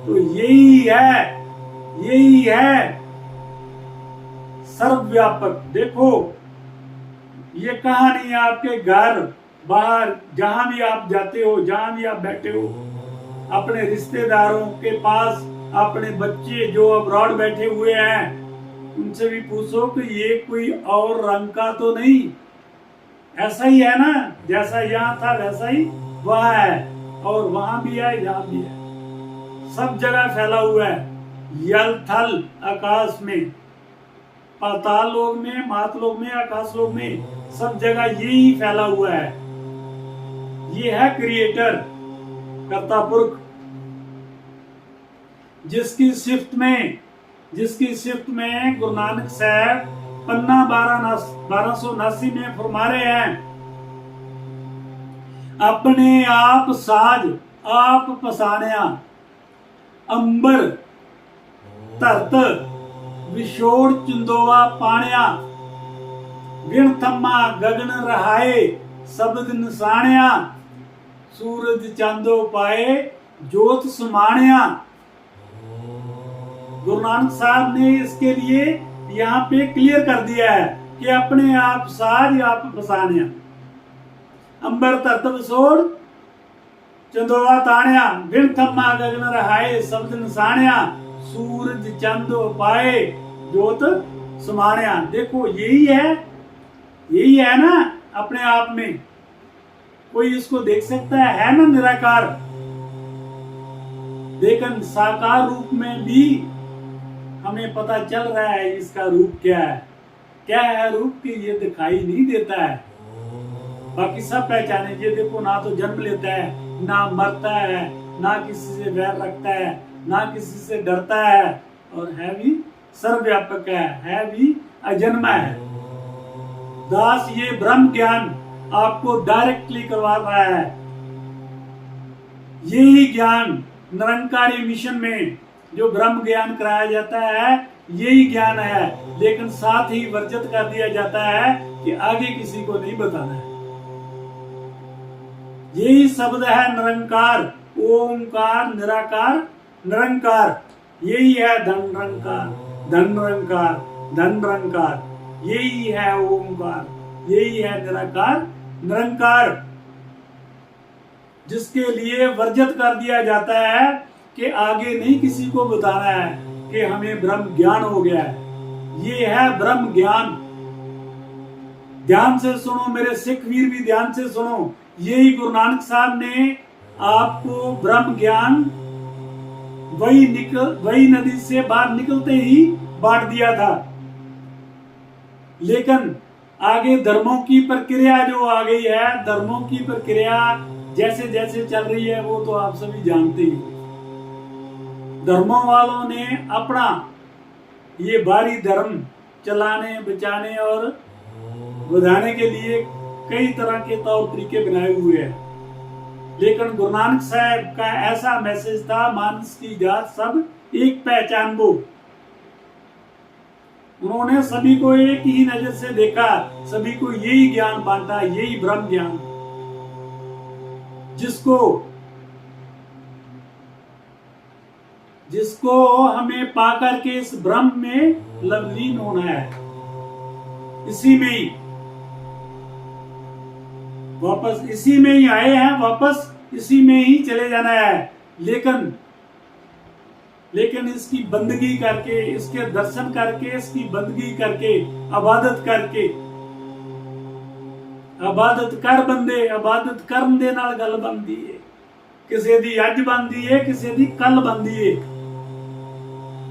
तो यही है सर्वव्यापक। देखो ये कहानी आपके घर बाहर जहां भी आप जाते हो, जहां भी आप बैठे हो, अपने रिश्तेदारों के पास, अपने बच्चे जो अब्रॉड बैठे हुए हैं उनसे भी पूछो कि ये कोई और रंग का तो नहीं, ऐसा ही है ना, जैसा यहाँ था वैसा ही वहां है, और वहां भी है, यहाँ भी है, सब जगह फैला हुआ है। जल थल आकाश में, पाताल लोक में, मातलोक में, आकाश लोक में, सब जगह यही फैला हुआ है। ये है क्रिएटर, कर्ता पुरुष, जिसकी शिफ्ट में गुरु नानक साहब पन्ना 1279 में फरमा रहे हैं, अपने आप साज आप पसाणिया, अंबर धरत विछोड़ चंदोवा पाणिया, गिण थम्मा गगन रहाए शब्द निशाणिया, सूरज चांदो पाए जोत समाणिया। गुरु नानक साहब ने इसके लिए यहाँ पे क्लियर कर दिया है कि अपने आप साज आप पसाणिया, अंबर धरत विछोड़ चंदोवा ताणिया, गिण थम्मा गगन रहाए शब्द निशाणिया, सूरज चंदो पाए जोत समाणिया। देखो यही है ना अपने आप में, कोई इसको देख सकता है ना निराकार, लेकिन साकार रूप में भी हमें पता चल रहा है इसका रूप क्या है रूप कि ये दिखाई नहीं देता है, बाकी सब पहचाने। ये देखो ना तो जन्म लेता है, ना मरता है, ना किसी से वैर रखता है, ना किसी से डरता है, और है भी सर्वव्यापक है भी अजन्मा है। दास ये ब्रह्म ज्ञान आपको डायरेक्टली करवा रहा है। यही ज्ञान निरंकारी मिशन में जो ब्रह्म ज्ञान कराया जाता है यही ज्ञान है, लेकिन साथ ही वर्जित कर दिया जाता है कि आगे किसी को नहीं बताना है। यही शब्द है निरंकार, ओंकार निराकार निरंकार, यही है धन निरंकार, यही है ओंकार, यही है निराकार निरंकार, जिसके लिए वर्जित कर दिया जाता है कि आगे नहीं किसी को बताना है कि हमें ब्रह्म ज्ञान हो गया है। ये है ब्रह्म ज्ञान। ध्यान से सुनो मेरे सिख वीर भी ध्यान से सुनो, यही गुरु नानक साहब ने आपको ब्रह्म ज्ञान वही नदी से बाहर निकलते ही बांट दिया था। लेकिन आगे धर्मों की प्रक्रिया जो आ गई है, धर्मों की प्रक्रिया जैसे जैसे चल रही है वो तो आप सभी जानते ही। धर्मों वालों ने अपना ये बारी धर्म चलाने बचाने और बढ़ाने के लिए कई तरह के तौर तरीके बनाए हुए हैं, लेकिन गुरु नानक साहब का ऐसा मैसेज था, मानस की जात सब एक पहचान वो। उन्होंने सभी को एक ही नजर से देखा, सभी को यही ज्ञान बांटा, यही ब्रह्म ज्ञान, जिसको हमें पाकर के इस ब्रह्म में लवलीन होना है, इसी में ही वापस इसी में ही आए हैं, वापस इसी में ही चले जाना है। लेकिन इसकी बंदगी करके, इसके दर्शन करके, इसकी बंदगी करके, इबादत करके, इबादत कर बंदे, इबादत करन दे नाल गल बनदी है। किसी दी अज बनदी है, किसी दी कल बनदी है।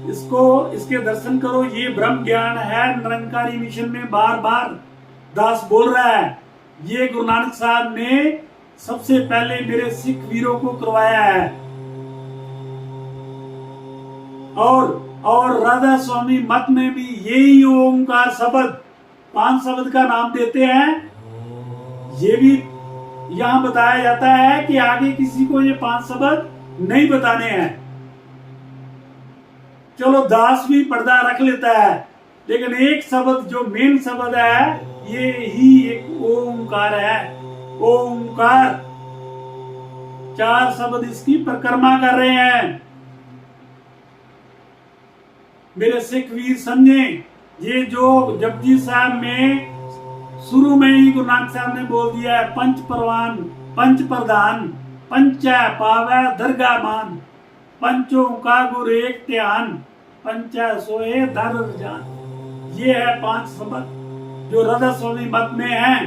इसके दर्शन करो। ये ब्रह्म ज्ञान है, निरंकारी मिशन में बार बार दास बोल रहा है। ये गुरु नानक साहब ने सबसे पहले मेरे सिख वीरों को करवाया है, और राधा स्वामी मत में भी यही ओंकार शब्द 5 शब्द का नाम देते हैं। ये भी यहां बताया जाता है कि आगे किसी को ये 5 शब्द नहीं बताने हैं। चलो दास भी पर्दा रख लेता है, लेकिन एक शब्द जो मेन शब्द है ये ही एक ओंकार है। ओंकार 4 शब्द इसकी परिक्रमा कर रहे हैं। मेरे सिख वीर समझे, ये जो जपजी साहब में शुरू में ही गुरु नानक साहब ने बोल दिया है, पंच परवान पंच प्रधान पंचै पावै दरगाह मान, पंचों का गुर एक ध्यान, पंचै सोए धर जान। ये है 5 शब्द जो राधा स्वामी मत में है,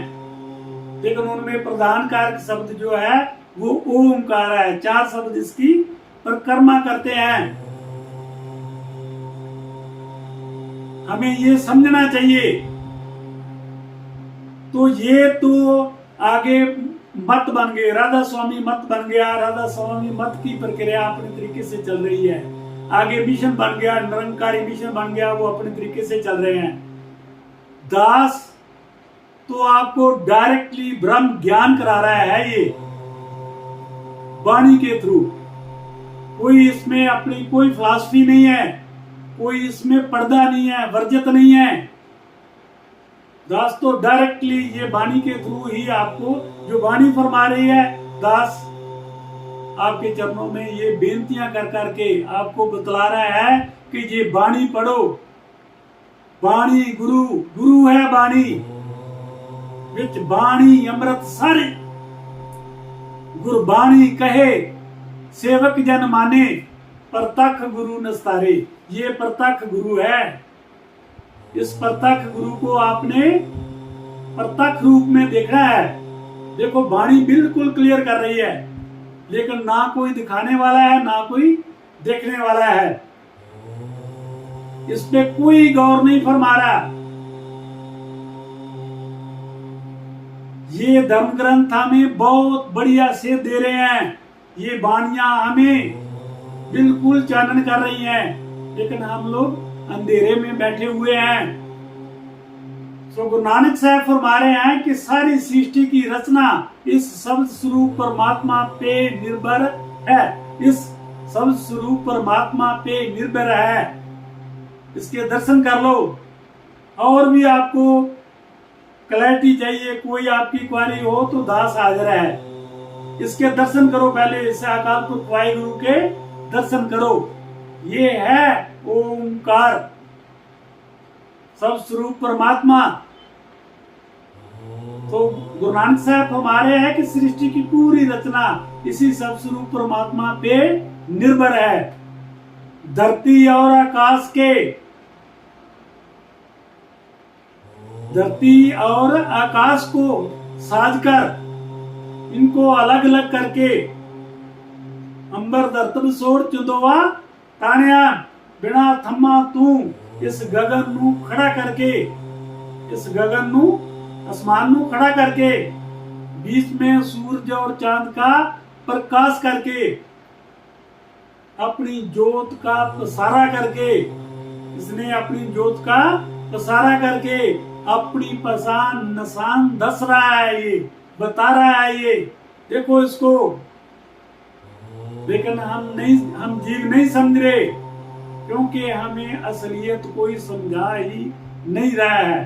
लेकिन उनमें प्रधान कारक शब्द जो है वो ओमकार है। 4 शब्द इसकी परिक्रमा करते हैं। हमें ये समझना चाहिए। तो ये तो आगे मत बन गए, राधा स्वामी मत बन गया। राधा स्वामी मत की प्रक्रिया अपने तरीके से चल रही है। आगे मिशन बन गया, निरंकारी मिशन बन गया, वो अपने तरीके से चल रहे हैं। दास तो आपको डायरेक्टली ब्रह्म ज्ञान करा रहा है, ये वाणी के थ्रू। कोई इसमें अपनी कोई फिलॉसफी नहीं है, कोई इसमें पर्दा नहीं है, वर्जित नहीं है। दास तो डायरेक्टली ये वाणी के थ्रू ही आपको जो वाणी फरमा रही है, दास आपके चरणों में ये बेनतियां कर करके आपको बतला रहा है कि ये वाणी पढ़ो। वाणी गुरु, गुरु है वाणी, विच वाणी अमृत सारे, गुरबाणी कहे सेवक जन माने, प्रत्यक्ष गुरु नस्तारे। ये प्रत्यक्ष गुरु है। इस प्रत्यक्ष गुरु को आपने प्रत्यक्ष रूप में देखना है। देखो वाणी बिल्कुल क्लियर कर रही है, लेकिन ना कोई दिखाने वाला है ना कोई देखने वाला है। इस पे कोई गौर नहीं फरमा रहा। ये धर्म ग्रंथ हमें बहुत बढ़िया से दे रहे हैं, ये वाणियां हमें बिल्कुल चानन कर रही हैं, लेकिन हम लोग अंधेरे में बैठे हुए हैं। सो गुरु नानक साहब फरमा रहे हैं कि सारी सृष्टि की रचना इस शब्द स्वरूप परमात्मा पे निर्भर है। इस शब्द स्वरूप परमात्मा पे निर्भर है। इसके दर्शन कर लो। और भी आपको क्लैरिटी चाहिए, कोई आपकी क्वारी हो तो दास हाजिर है। इसके दर्शन करो, पहले इस अकाल पुरख वाहिगुरु के दर्शन करो। ये है ओमकार, सब स्वरूप परमात्मा। तो गुरु नानक साहब हमारे हैं कि सृष्टि की पूरी रचना इसी सब स्वरूप परमात्मा पे निर्भर है। धरती और आकाश के, धरती और आकाश को साजकर, इनको अलग अलग करके, अंबर धरतब सोड़ चुदोवा तानिया बिना थम्मा तू, इस गगन नू खड़ा करके, इस गगन नू आसमान नू खड़ा करके, बीच में सूरज और चांद का प्रकाश करके, अपनी ज्योत का पसारा करके, इसने अपनी ज्योत का पसारा करके अपनी पहचान निशान दस रहा है, ये बता रहा है। ये देखो इसको, लेकिन हम जीव नहीं समझ रहे, क्योंकि हमें असलियत कोई समझा ही नहीं रहा है।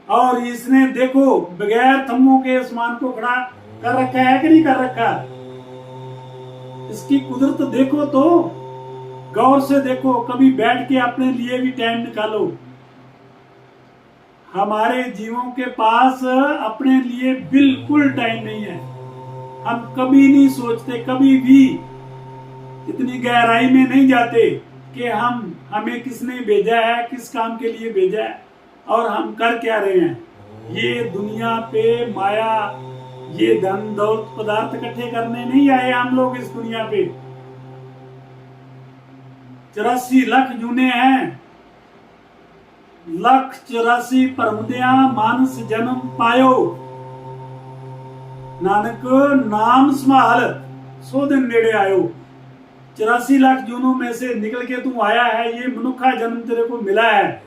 और इसने देखो बगैर थम्मों के आसमान को खड़ा कर रखा है कि नहीं कर रखा। इसकी कुदरत देखो, तो गौर से देखो, कभी बैठ के अपने लिए भी टाइम निकालो। हमारे जीवों के पास अपने लिए बिल्कुल टाइम नहीं है। हम कभी नहीं सोचते, कभी भी इतनी गहराई में नहीं जाते कि हमें किसने भेजा है, किस काम के लिए भेजा है और हम कर क्या रहे हैं। ये दुनिया पे माया, ये धन दौलत पदार्थ इकट्ठे करने नहीं आए हम लोग इस दुनिया पे। 84 लाख जूने हैं, 1,84 परमदिया मानस जन्म पायो, नानक नाम संभाल 100 दिन नेड़े आयो। 84 लाख जूनों में से निकल के तू आया है, ये मनुष्य जन्म तेरे को मिला है।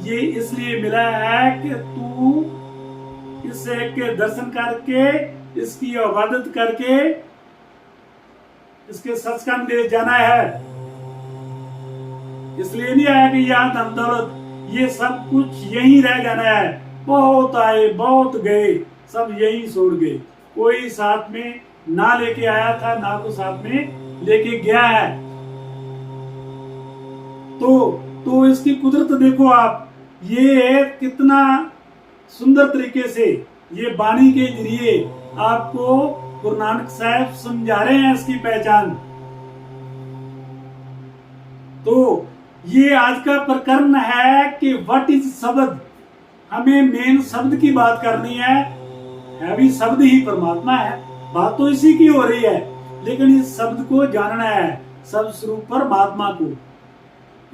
ये इसलिए मिला है कि तू इसे के दर्शन करके, इसकी इबादत करके, इसके सचखंड ले जाना है। इसलिए नहीं आया कि यहाँ धन दौलत ये सब कुछ यहीं रह जाना है। बहुत आए बहुत गए, सब यहीं छोड़ गए। कोई साथ में ना लेके आया था, ना को साथ में लेके गया है। तो इसकी कुदरत देखो आप, ये कितना सुंदर तरीके से ये बाणी के जरिए आपको गुरु नानक साहब समझा रहे हैं इसकी पहचान। तो ये आज का प्रकरण है कि व्हाट इज शब्द। हमें मेन शब्द की बात करनी है भी शब्द ही परमात्मा है, बात तो इसी की हो रही है, लेकिन इस शब्द को जानना है, सब स्वरूप परमात्मा को,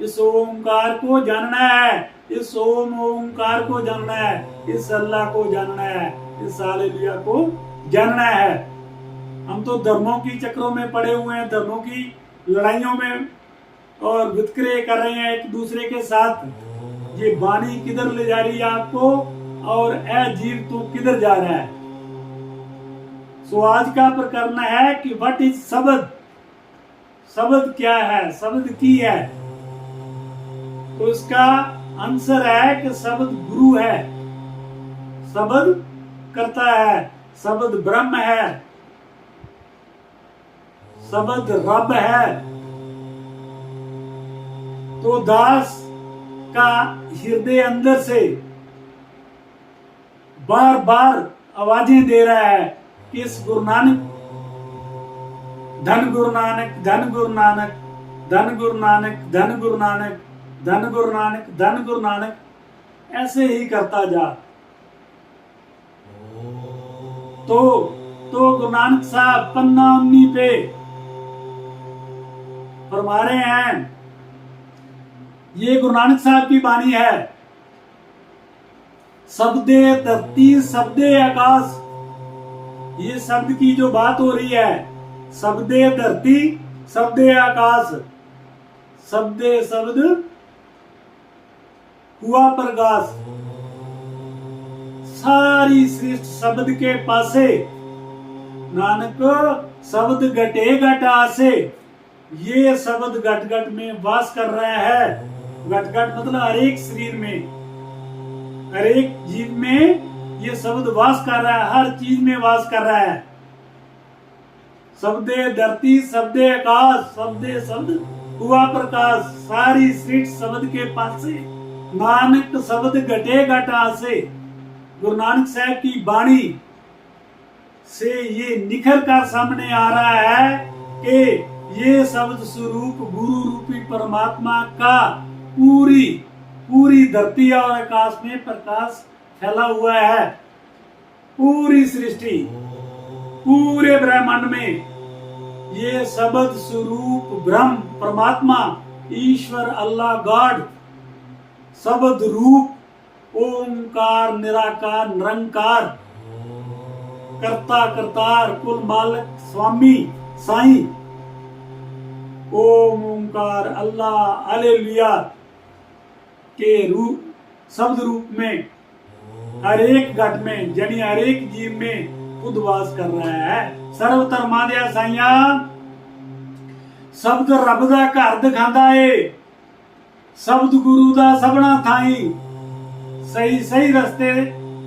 इस ओंकार को जानना है, इस ओंकार को जानना है, इस अल्लाह को जानना है, इस हालेलुया को जानना है। हम तो धर्मों की चक्रों में पड़े हुए हैं, धर्मों की लड़ाइयों में और वितकरे कर रहे हैं एक दूसरे के साथ। ये वाणी किधर ले जा रही है आपको, और ए जीव तू किधर जा रहा है। सो आज का प्रकरण है कि व्हाट इज शब्द। शब्द क्या है, शब्द की है। तो इसका आंसर है कि शब्द गुरु है, शब्द करता है, शब्द ब्रह्म है, शब्द रब है। तो दास का हृदय अंदर से बार बार आवाजें दे रहा है कि इस गुरु नानक, धन गुरु नानक, धन गुरु नानक, धन गुरु नानक, धन गुरु नानक, धन गुरु नानक, धन गुरु नानक, ऐसे ही करता जा। तो गुरु नानक साहब पन्ना 19 पे फरमा रहे हैं, ये गुरु नानक साहब की वाणी है, शब्दे धरती शब्दे आकाश। ये शब्द की जो बात हो रही है, शब्दे धरती शब्दे आकाश, शब्दे शब्द हुआ प्रकाश। सारी सृष्टि शब्द के पासे, नानक शब्द घटे घट आसे। ये शब्द घट घट में वास कर रहा है। घट घट मतलब हर एक शरीर में, हर एक जीव में ये शब्द वास कर रहा है, हर चीज में वास कर रहा है। शब्दे धरती शब्दे आकाश, शब्दे शब्द हुआ प्रकाश। सारी सृष्टि शब्द के पासे, नानक शब्द घटे घट आसे। गुरु नानक साहब की वाणी से ये निखर कर सामने आ रहा है कि ये शब्द स्वरूप गुरु रूपी परमात्मा का पूरी धरती और आकाश में प्रकाश फैला हुआ है। पूरी सृष्टि, पूरे ब्रह्मांड में ये शब्द स्वरूप ब्रह्म परमात्मा ईश्वर अल्लाह गॉड, शब्द रूप ओंकार निराकार निरंकार, कर्ता करतार कुल मालिक स्वामी साईं, ओम ओंकार अल्लाह हालेलुया के रूप, शब्द रूप में हर एक घट में, यानी हर एक जीव में खुद वास कर रहा है। सर्वधर्मां दे साईया शब्द रब दा घर दिखांदा है, शब्द गुरु दा सबना थाई सही रस्ते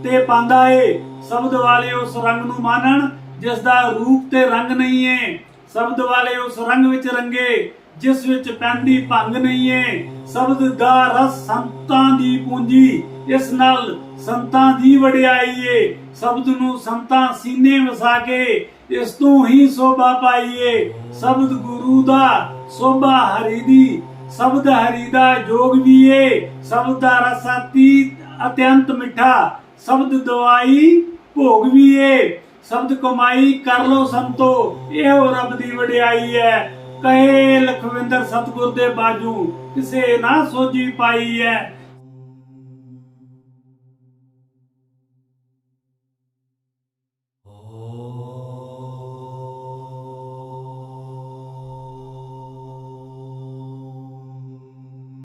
ते पांदा है। शब्द वाले उस रंग नू मानन जिस दा रूप ते रंग नहीं है, शब्द वाले उस रंग विच रंगे जिस विच पैंदी भंग नहीं है। शब्द दा रस संतां दी पूंजी, इस नाल संतां दी वडियाई है। शब्द नू संतां सीने वसा के इस तू ही शोभा पाईए। शब्द गुरु दा शोभा हरि दी, शब्द हरि दा जोग भी है। शब्द दा रस अत्यंत मिठा, शब्द दवाई भोग भी है। शब्द कमाई कर लो संतो, एहो रब दी वडियाई है। कहे लखविंदर सतगुर दे बाजू, किसे ना सोची पाई है।